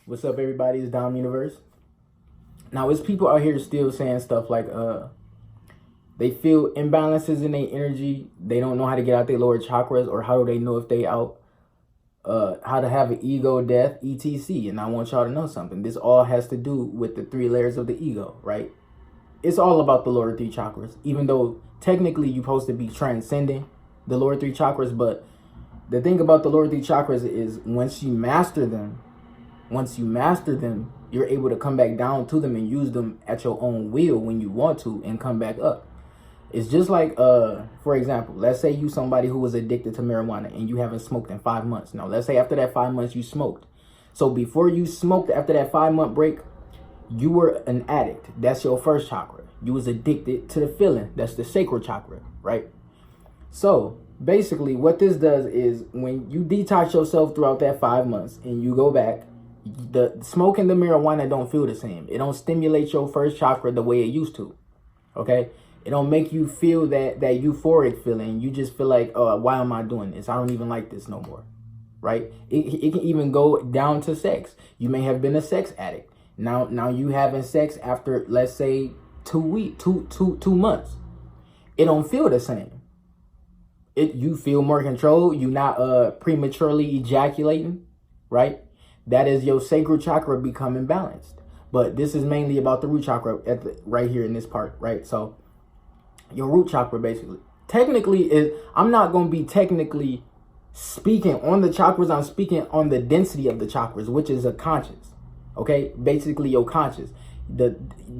What's up, everybody? It's Dom Universe. Now, it's people out here still saying stuff like, they feel imbalances in their energy. They don't know how to get out their lower chakras, or how do they know if they out, how to have an ego death, etc. And I want y'all to know something. This all has to do with the 3 layers of the ego, right? It's all about the lower 3 chakras, even though technically you're supposed to be transcending the lower 3 chakras. But the thing about the lower 3 chakras is once you master them, you're able to come back down to them and use them at your own will when you want to and come back up. It's just like, for example, let's say you somebody who was addicted to marijuana and you haven't smoked in 5 months. Now, let's say after that 5 months you smoked. So before you smoked, after that 5-month break, you were an addict. That's your first chakra. You was addicted to the feeling. That's the sacral chakra, right? So basically what this does is when you detox yourself throughout that 5 months and you go back, the smoke and the marijuana don't feel the same. It don't stimulate your first chakra the way it used to. Okay? It don't make you feel that euphoric feeling. You just feel like, oh, why am I doing this? I don't even like this no more. Right? It can even go down to sex. You may have been a sex addict. Now you having sex after, let's say, 2 months. It don't feel the same. You feel more control. You not prematurely ejaculating, right? That is your sacral chakra becoming balanced. But this is mainly about the root chakra right here in this part, right? So your root chakra basically, technically I'm not going to be technically speaking on the chakras. I'm speaking on the density of the chakras, which is a conscious, okay? Basically your conscious. The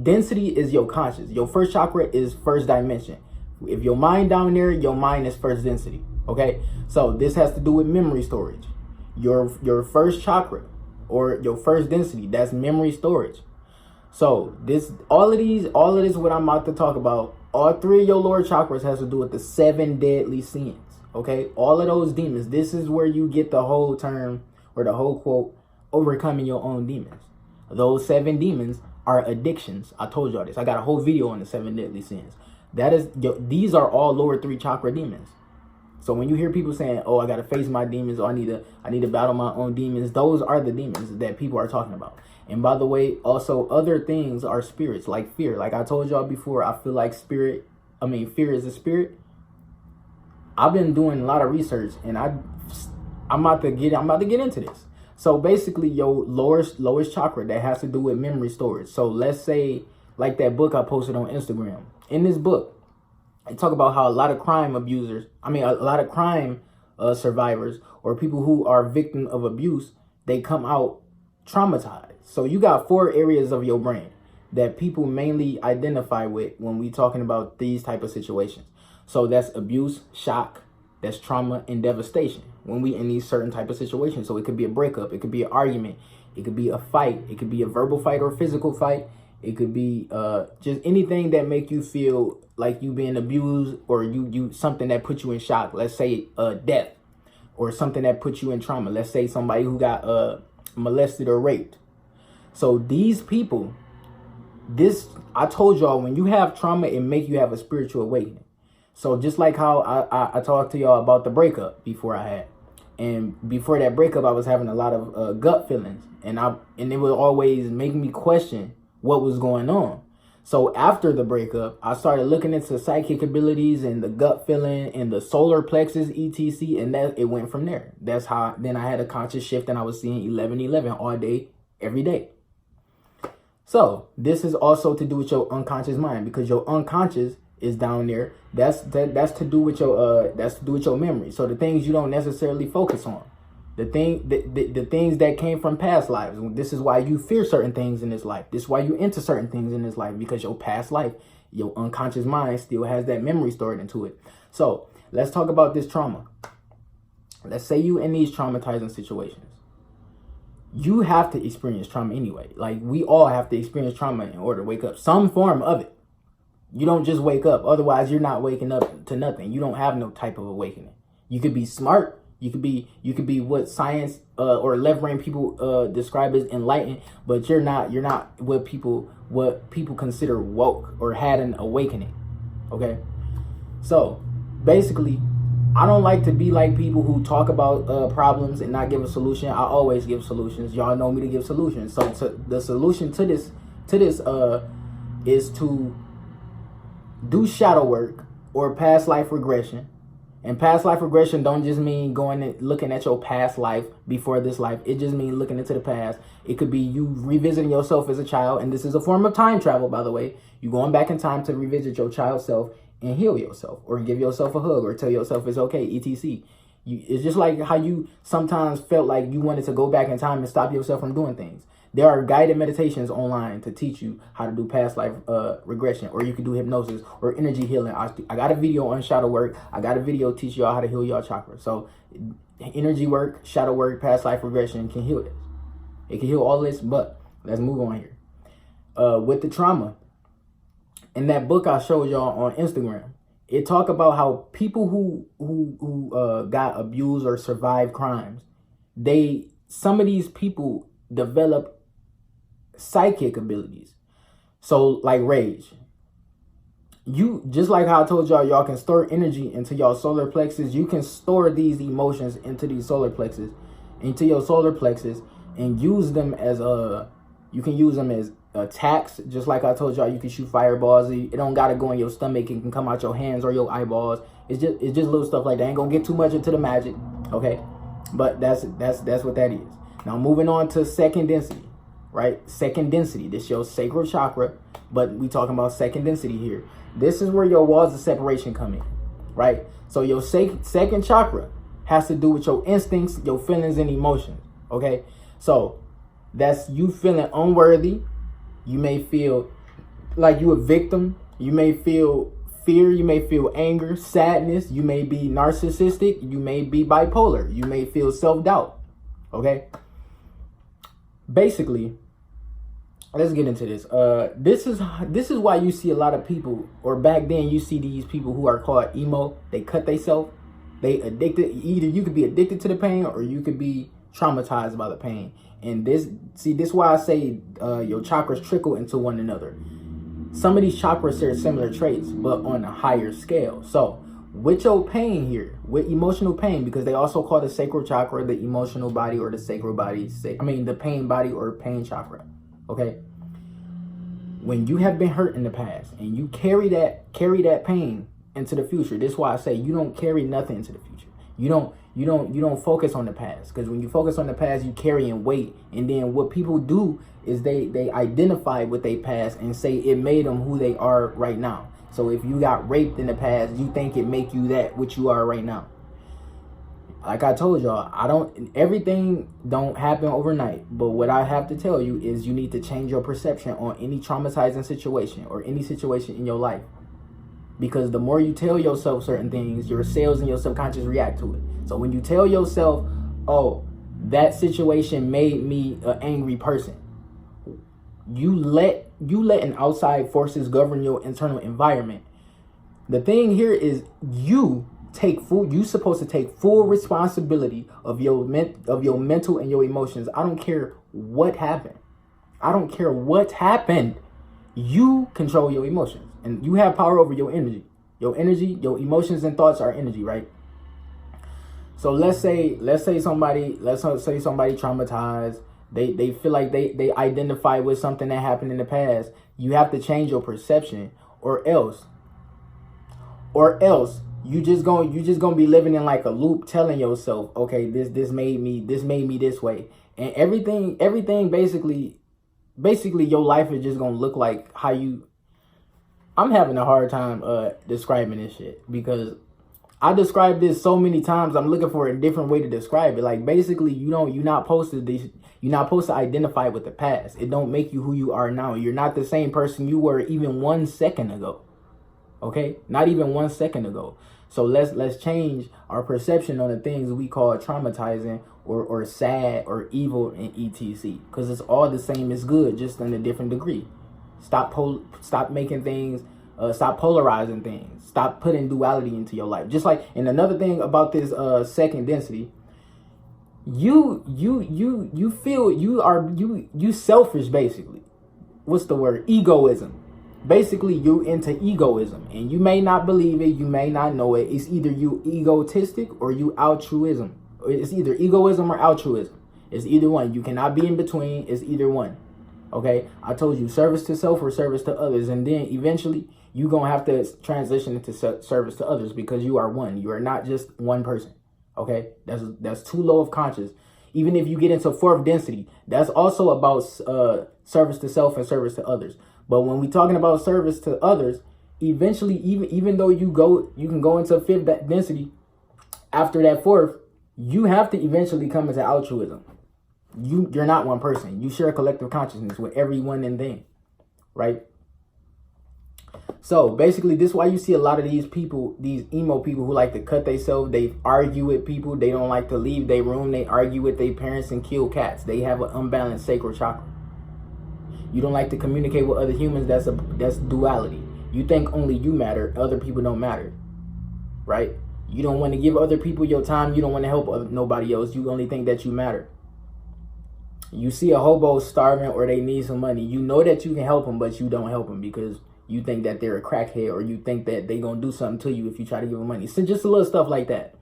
density is your conscious. Your first chakra is first dimension. If your mind down there, your mind is first density, okay? So this has to do with memory storage. Your first chakra, or your first density, that's memory storage. So all of this what I'm about to talk about, all 3 of your lower chakras has to do with the 7 deadly sins. Okay, all of those demons. This is where you get the whole term, or the whole quote, overcoming your own demons. Those 7 demons are addictions. I told y'all this. I got a whole video on the 7 deadly sins. These are all lower 3 chakra demons. So when you hear people saying, oh, I got to face my demons, or I need to battle my own demons, those are the demons that people are talking about. And by the way, also other things are spirits, like fear. Like I told y'all before, I feel like fear is a spirit. I've been doing a lot of research, and I'm about to get into this. So basically your lowest chakra, that has to do with memory storage. So let's say like that book I posted on Instagram. In this book, I talk about how a lot of crime survivors, or people who are victim of abuse, they come out traumatized. So you got 4 areas of your brain that people mainly identify with when we talking about these type of situations. So that's abuse, shock, that's trauma, and devastation when we in these certain type of situations. So it could be a breakup, it could be an argument, it could be a fight, it could be a verbal fight or physical fight. It could be just anything that make you feel like you being abused, or you something that put you in shock. Let's say death, or something that put you in trauma. Let's say somebody who got molested or raped. So these people, I told y'all, when you have trauma, it make you have a spiritual awakening. So just like how I talked to y'all about the breakup before I had, and before that breakup, I was having a lot of gut feelings, and it would always make me question what was going on. So after the breakup, I started looking into psychic abilities and the gut feeling and the solar plexus, etc. And that it went from there. That's how then I had a conscious shift, and I was seeing 1111 all day, every day. So this is also to do with your unconscious mind, because your unconscious is down there. That's to do with your memory. So the things you don't necessarily focus on. The things that came from past lives. This is why you fear certain things in this life. This is why you into certain things in this life, because your past life, your unconscious mind still has that memory stored into it. So let's talk about this trauma. Let's say you in these traumatizing situations. You have to experience trauma anyway. Like we all have to experience trauma in order to wake up. Some form of it. You don't just wake up. Otherwise, you're not waking up to nothing. You don't have no type of awakening. You could be smart. You could be what science or left brain people describe as enlightened, but you're not what people consider woke or had an awakening. Okay, so basically I don't like to be like people who talk about problems and not give a solution. I always give solutions. Y'all know me to give solutions. So the solution to this is to do shadow work or past life regression. And past life regression don't just mean going and looking at your past life before this life. It just means looking into the past. It could be you revisiting yourself as a child, and this is a form of time travel, by the way. You going back in time to revisit your child self and heal yourself, or give yourself a hug, or tell yourself it's okay, etc. It's just like how you sometimes felt like you wanted to go back in time and stop yourself from doing things. There are guided meditations online to teach you how to do past life regression, or you can do hypnosis or energy healing. I got a video on shadow work. I got a video teach y'all how to heal your chakra. So energy work, shadow work, past life regression can heal this. It can heal all this, but let's move on here. With the trauma, in that book I showed y'all on Instagram, it talk about how people who got abused or survived crimes, some of these people develop psychic abilities. So like rage, you just like how I told y'all can store energy into y'all solar plexus. You can store these emotions into these solar plexus, into your solar plexus, and use them as you can use them as attacks. Just like I told y'all, you can shoot fireballs. It don't gotta go in your stomach. It can come out your hands or your eyeballs. It's just little stuff like that. Ain't gonna get too much into the magic, okay? But that's what that is. Now moving on to second density, right? Second density. This your sacral chakra, but we talking about second density here. This is where your walls of separation come in, right? So your second chakra has to do with your instincts, your feelings, and emotions, okay? So that's you feeling unworthy. You may feel like you a victim. You may feel fear. You may feel anger, sadness. You may be narcissistic. You may be bipolar. You may feel self-doubt, okay? Basically, let's get into this. This is why you see a lot of people, or back then you see these people who are called emo. They cut themselves. They addicted. Either you could be addicted to the pain, or you could be traumatized by the pain. And this is why I say your chakras trickle into one another. Some of these chakras share similar traits, but on a higher scale. So with your pain here, with emotional pain, because they also call the sacral chakra the emotional body, or the sacral body, the pain body or pain chakra, okay? When you have been hurt in the past and you carry that pain into the future, this is why I say you don't carry nothing into the future. You don't focus on the past, because when you focus on the past, you carry in weight. And then what people do is they identify with their past and say it made them who they are right now. So if you got raped in the past, you think it make you that what you are right now. Like I told y'all, everything don't happen overnight. But what I have to tell you is you need to change your perception on any traumatizing situation or any situation in your life. Because the more you tell yourself certain things, your cells and your subconscious react to it. So when you tell yourself, oh, that situation made me an angry person, you let an outside forces govern your internal environment. The thing here is you supposed to take full responsibility of your mental and your emotions. I don't care what happened. You control your emotions, and you have power over your energy. Your emotions and thoughts are energy, right? So let's say somebody traumatized. They feel like they identify with something that happened in the past. You have to change your perception, or else you just gonna be living in like a loop, telling yourself, okay, this made me this way, and everything basically your life is just gonna look like how you. I'm having a hard time describing this shit, because I described this so many times. I'm looking for a different way to describe it. Like basically, you're not supposed to identify with the past. It don't make you who you are now. You're not the same person you were even 1 second ago. Okay, not even 1 second ago. So let's change our perception on the things we call traumatizing or sad or evil and etc. Because it's all the same as good, just in a different degree. Stop making things. Stop polarizing things. Stop putting duality into your life. Just like, and another thing about this second density, you feel you selfish basically. What's the word? Egoism. basically you into egoism, and you may not believe it, you may not know it. It's either you egotistic or you altruism. It's either egoism or altruism. It's either one. You cannot be in between. It's either one. Okay, I told you, service to self or service to others, and then eventually you're gonna have to transition into service to others, because you are one. You are not just one person. Okay, that's too low of conscious. Even if you get into fourth density, that's also about service to self and service to others. But when we're talking about service to others, eventually, even though you can go into fifth density, after that fourth, you have to eventually come into altruism. You're not one person. You share a collective consciousness with everyone and thing, right? So basically, this is why you see a lot of these people, these emo people who like to cut themselves. They argue with people. They don't like to leave their room. They argue with their parents and kill cats. They have an unbalanced sacral chakra. You don't like to communicate with other humans. That's duality. You think only you matter. Other people don't matter, right? You don't want to give other people your time. You don't want to help nobody else. You only think that you matter. You see a hobo starving or they need some money. You know that you can help them, but you don't help them because you think that they're a crackhead, or you think that they're going to do something to you if you try to give them money. So just a little stuff like that.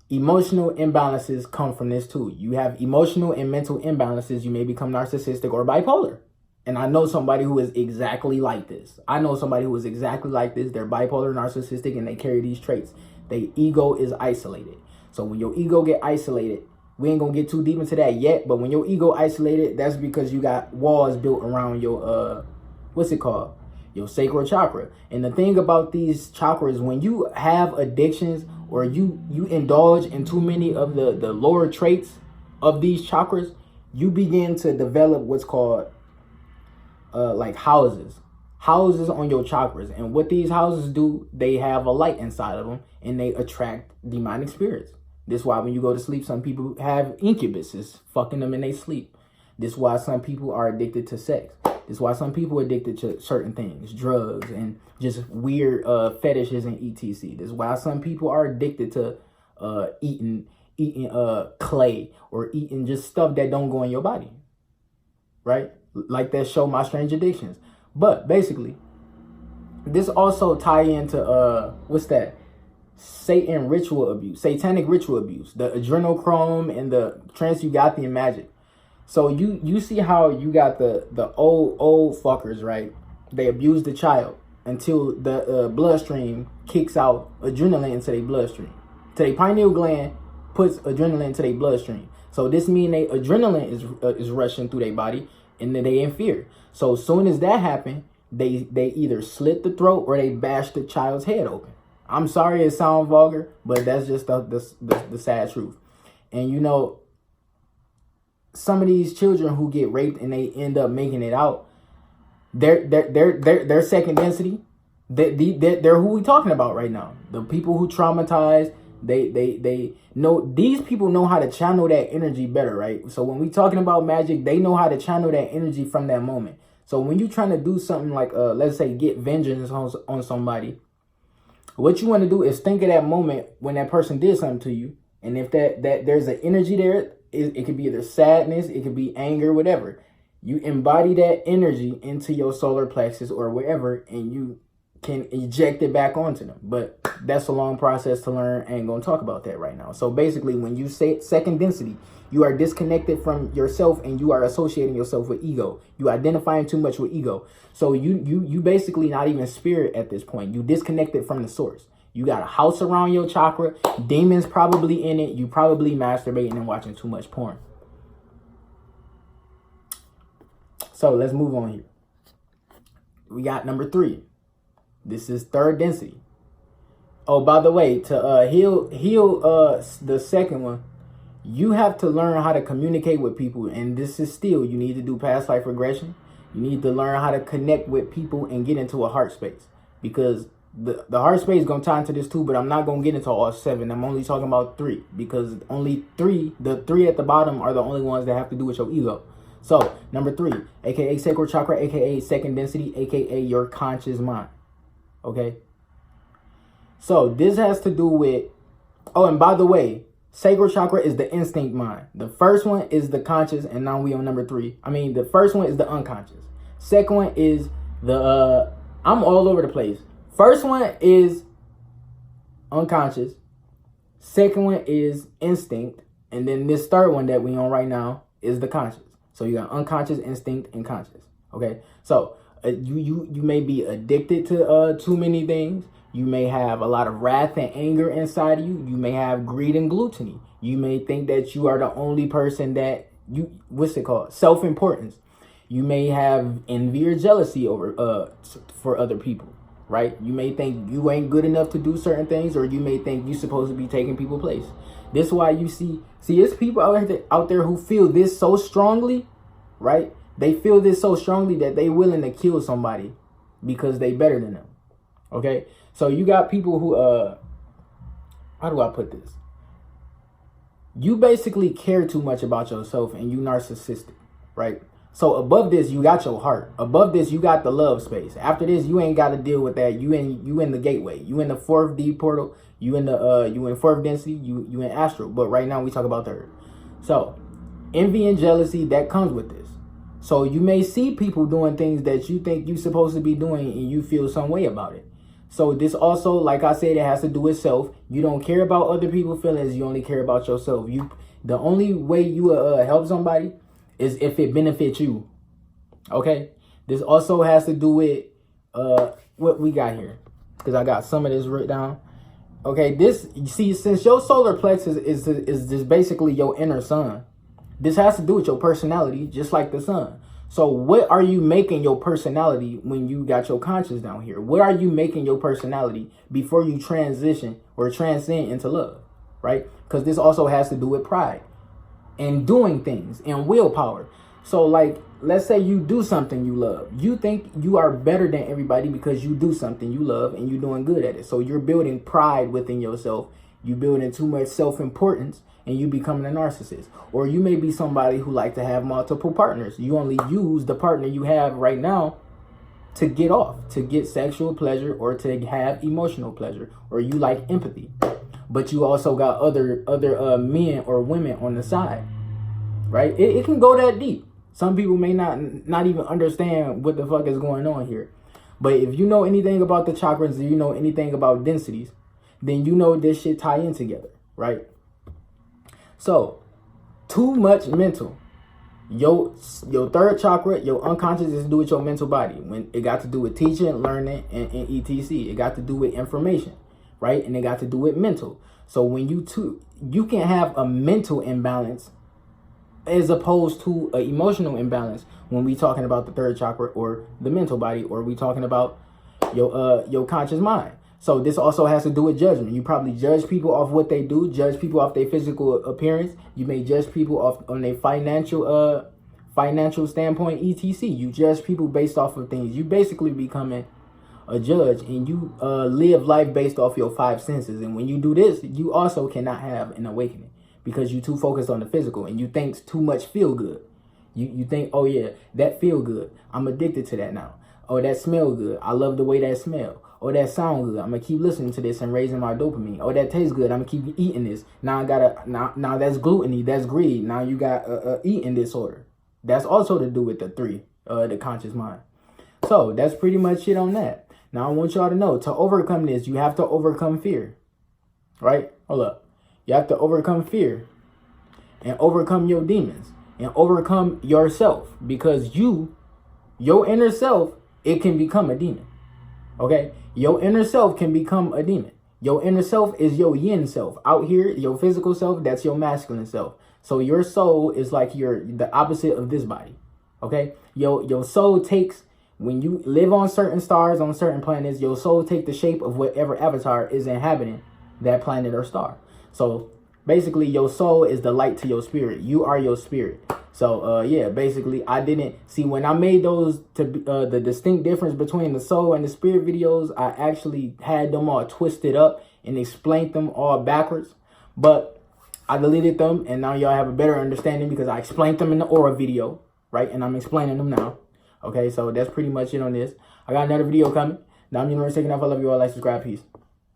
Emotional imbalances come from this too. You have emotional and mental imbalances. You may become narcissistic or bipolar. And I know somebody who is exactly like this. They're bipolar, narcissistic, and they carry these traits. Their ego is isolated. So when your ego get isolated, we ain't gonna get too deep into that yet, but when your ego isolated, that's because you got walls built around your your sacral chakra. And the thing about these chakras, when you have addictions or you indulge in too many of the lower traits of these chakras, you begin to develop what's called like houses on your chakras. And what these houses do, they have a light inside of them, and they attract demonic spirits. This is why when you go to sleep, some people have incubuses fucking them in their sleep. This is why some people are addicted to sex. This is why some people are addicted to certain things, drugs, and just weird fetishes and etc. This is why some people are addicted to eating clay, or eating just stuff that don't go in your body, right? Like that show, My Strange Addictions. But basically, this also tie into satanic ritual abuse, the adrenochrome and the transugothian magic. So you see how you got the old fuckers, right? They abuse the child until the bloodstream kicks out adrenaline into their bloodstream. So their pineal gland puts adrenaline into their bloodstream. So this means their adrenaline is rushing through their body, and then they in fear. So as soon as that happens, they either slit the throat or they bash the child's head open. I'm sorry it sounds vulgar, but that's just the sad truth. And you know, some of these children who get raped and they end up making it out, they're second density. They're who we talking about right now. The people who traumatize, they know, these people know how to channel that energy better, right? So when we talking about magic, they know how to channel that energy from that moment. So when you're trying to do something like let's say get vengeance on somebody, what you want to do is think of that moment when that person did something to you, and if that there's an energy there, it could be either sadness, it could be anger, whatever. You embody that energy into your solar plexus or wherever, and you can eject it back onto them. But that's a long process to learn. I ain't gonna talk about that right now. So basically, when you say second density, you are disconnected from yourself, and you are associating yourself with ego. You identifying too much with ego. So you basically not even spirit at this point. You disconnected from the source. You got a house around your chakra, demons probably in it. You probably masturbating and watching too much porn. So let's move on here. We got number 3. This is third density. Oh, by the way, to heal the second one, you have to learn how to communicate with people. And this is still, you need to do past life regression. You need to learn how to connect with people and get into a heart space, because the heart space is going to tie into this too, but I'm not going to get into all 7. I'm only talking about 3, because only 3, the 3 at the bottom are the only ones that have to do with your ego. So number 3, aka sacral chakra, aka second density, aka your conscious mind. Okay. So this has to do with, oh, and by the way, sacral chakra is the instinct mind. The first one is the conscious, and now we on number 3. I mean, the first one is the unconscious. Second one is I'm all over the place. First one is unconscious. Second one is instinct. And then this third one that we on right now is the conscious. So you got unconscious, instinct, and conscious. Okay. So you may be addicted to too many things. You may have a lot of wrath and anger inside of you. You may have greed and gluttony. You may think that you are the only person that what's it called? Self-importance. You may have envy or jealousy over for other people, right? You may think you ain't good enough to do certain things, or you may think you're supposed to be taking people's place. This is why you see it's people out there who feel this so strongly, right? They feel this so strongly that they willing to kill somebody because they better than them. Okay? So you got people who how do I put this? You basically care too much about yourself and you narcissistic, right? So above this, you got your heart. Above this, you got the love space. After this, you ain't got to deal with that. You in the gateway. You in the 4th D portal. You in 4th density. You in astral. But right now we talk about third. So envy and jealousy, that comes with this. So you may see people doing things that you think you're supposed to be doing and you feel some way about it. So this also, like I said, it has to do with self. You don't care about other people's feelings. You only care about yourself. The only way you help somebody is if it benefits you. Okay? This also has to do with what we got here, because I got some of this written down. Okay, this, you see, since your solar plexus is just basically your inner sun, this has to do with your personality, just like the sun. So what are you making your personality when you got your conscious down here? What are you making your personality before you transition or transcend into love, right? Because this also has to do with pride and doing things and willpower. So like, let's say you do something you love. You think you are better than everybody because you do something you love and you're doing good at it. So you're building pride within yourself. You building too much self-importance and you becoming a narcissist. Or you may be somebody who like to have multiple partners. You only use the partner you have right now to get off, to get sexual pleasure or to have emotional pleasure, or you like empathy. But you also got other men or women on the side, right? It can go that deep. Some people may not even understand what the fuck is going on here. But if you know anything about the chakras, if you know anything about densities, then you know this shit tie in together, right? So, too much mental. Your third chakra, your unconscious, is to do with your mental body. When it got to do with teaching, learning, and etc. It got to do with information, right? And it got to do with mental. So when you can have a mental imbalance as opposed to an emotional imbalance when we talking about the third chakra or the mental body, or we talking about your conscious mind. So this also has to do with judgment. You probably judge people off what they do, judge people off their physical appearance. You may judge people off on their financial standpoint, etc. You judge people based off of things. You basically becoming a judge, and you live life based off your 5 senses. And when you do this, you also cannot have an awakening because you too focused on the physical and you think too much feel good. You think, oh yeah, that feel good. I'm addicted to that now. Oh, that smell good. I love the way that smell. Oh, that sound good. I'm gonna keep listening to this and raising my dopamine. Oh, that tastes good. I'm gonna keep eating this. Now I gotta now that's gluttony. That's greed. Now you got eating disorder. That's also to do with the 3, the conscious mind. So that's pretty much it on that. Now I want y'all to know, to overcome this, you have to overcome fear. Right? Hold up. You have to overcome fear and overcome your demons and overcome yourself, because your inner self, it can become a demon. Okay? Your inner self can become a demon. Your inner self is your yin self. Out here, your physical self, that's your masculine self. So your soul is like the opposite of this body. Okay? Your soul takes, when you live on certain stars, on certain planets, your soul take the shape of whatever avatar is inhabiting that planet or star. So basically your soul is the light to your spirit. You are your spirit. So yeah, basically I didn't see when I made those the distinct difference between the soul and the spirit videos, I actually had them all twisted up and explained them all backwards. But I deleted them and now y'all have a better understanding because I explained them in the aura video, right? And I'm explaining them now. Okay, so that's pretty much it on this. I got another video coming. Now I'm Universe taking off. I love you all. Like, subscribe, peace.